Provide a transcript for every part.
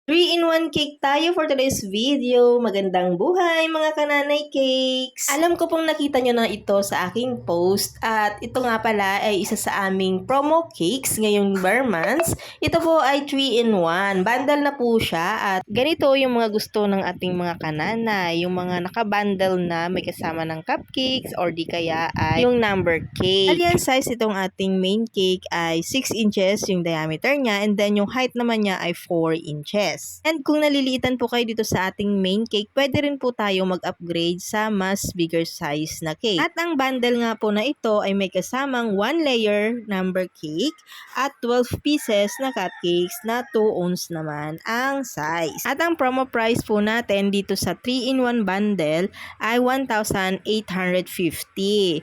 3-in-1 cake tayo for today's video. Magandang buhay mga kananay cakes! Alam ko pong nakita nyo na ito sa aking post at ito nga pala ay isa sa aming promo cakes ngayong bar months. Ito po ay 3-in-1. Bundle na po siya at ganito yung mga gusto ng ating mga kananay. Yung mga nakabundle na may kasama ng cupcakes or di kaya ay yung number cake. Alien size itong ating main cake ay 6 inches yung diameter niya and then yung height naman niya ay 4 inches. And kung naliliitan po kayo dito sa ating main cake, pwede rin po tayo mag-upgrade sa mas bigger size na cake. At ang bundle nga po na ito ay may kasamang 1 layer number cake at 12 pieces na cupcakes na 2 ounce naman ang size. At ang promo price po natin dito sa 3-in-1 bundle ay 1,850.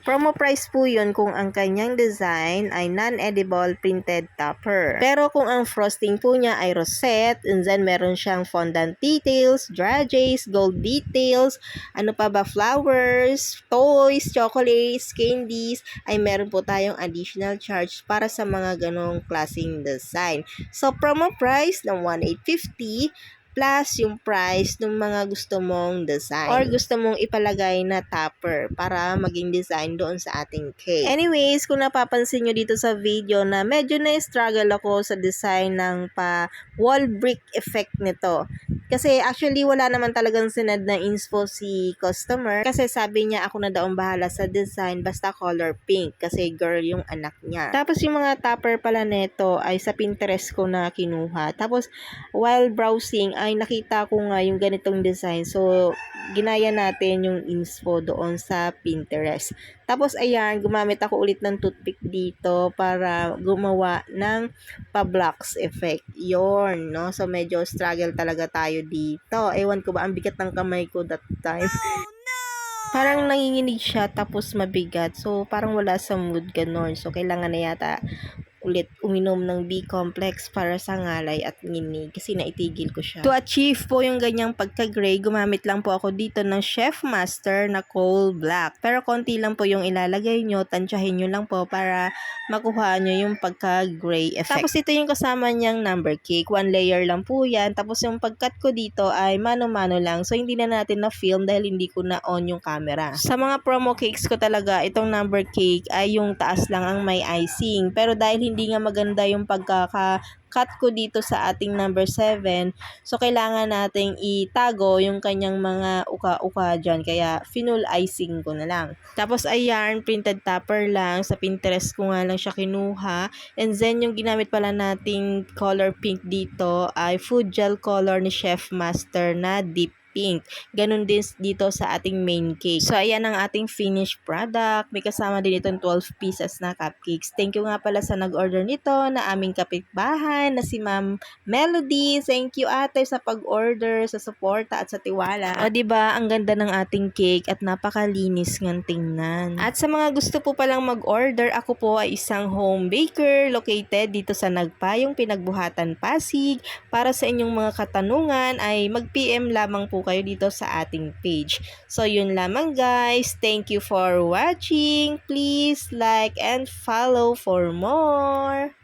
Promo price po yun kung ang kanyang design ay non-edible printed topper. Pero kung ang frosting po niya ay rosette, and then meron siyang fondant details, dragées, gold details, ano pa ba, flowers, toys, chocolates, candies, ay meron po tayong additional charge para sa mga ganong klaseng design. So, promo price ng 1,850 plus yung price ng mga gusto mong design or gusto mong ipalagay na topper para maging design doon sa ating cake. Anyways, kung napapansin nyo dito sa video na medyo na-struggle ako sa design ng wall brick effect nito. Kasi actually wala naman talagang sinad na inspo si customer kasi sabi niya ako na daw ang bahala sa design basta color pink kasi girl yung anak niya. Tapos yung mga topper pala nito ay sa Pinterest ko na kinuha. Tapos while browsing ay nakita ko nga yung ganitong design. So ginaya natin yung inspo doon sa Pinterest. Tapos ayan, gumamit ako ulit ng toothpick dito para gumawa ng pa-blocks effect. Yorn, no? So medyo struggle talaga tayo dito. Ewan ko ba, ang bigat ng kamay ko that time. Parang nanginginig siya tapos mabigat. So parang wala sa mood ganon. So kailangan na yata ulit uminom ng B-complex para sa ngalay at nginig kasi naitigil ko siya. To achieve po yung ganyang pagka-gray, gumamit lang po ako dito ng Chef Master na Coal Black. Pero konti lang po yung ilalagay nyo, tansyahin nyo lang po para makuha nyo yung pagka-gray effect. Tapos ito yung kasama niyang number cake. 1 layer lang po yan. Tapos yung pag-cut ko dito ay mano-mano lang. So hindi na natin na-film dahil hindi ko na-on yung camera. Sa mga promo cakes ko talaga, itong number cake ay yung taas lang ang may icing. Pero dahil hindi nga maganda yung pagkaka-cut ko dito sa ating number 7. So, kailangan nating itago yung kanyang mga uka-uka dyan. Kaya, finul icing ko na lang. Tapos, ayan, printed topper lang. Sa Pinterest ko nga lang siya kinuha. And then, yung ginamit pala nating color pink dito ay food gel color ni Chef Master na deep pink. Ganun din dito sa ating main cake. So, ayan ang ating finished product. May kasama din itong 12 pieces na cupcakes. Thank you nga pala sa nag-order nito na aming kapitbahay na si Ma'am Melody. Thank you ate sa pag-order, sa suporta at sa tiwala. O diba, ang ganda ng ating cake at napakalinis ng tingnan. At sa mga gusto po palang mag-order, ako po ay isang home baker located dito sa Nagpayong Pinagbuhatan, Pasig. Para sa inyong mga katanungan ay mag-PM lamang po kayo dito sa ating page. So, yun lamang guys. Thank you for watching. Please like and follow for more.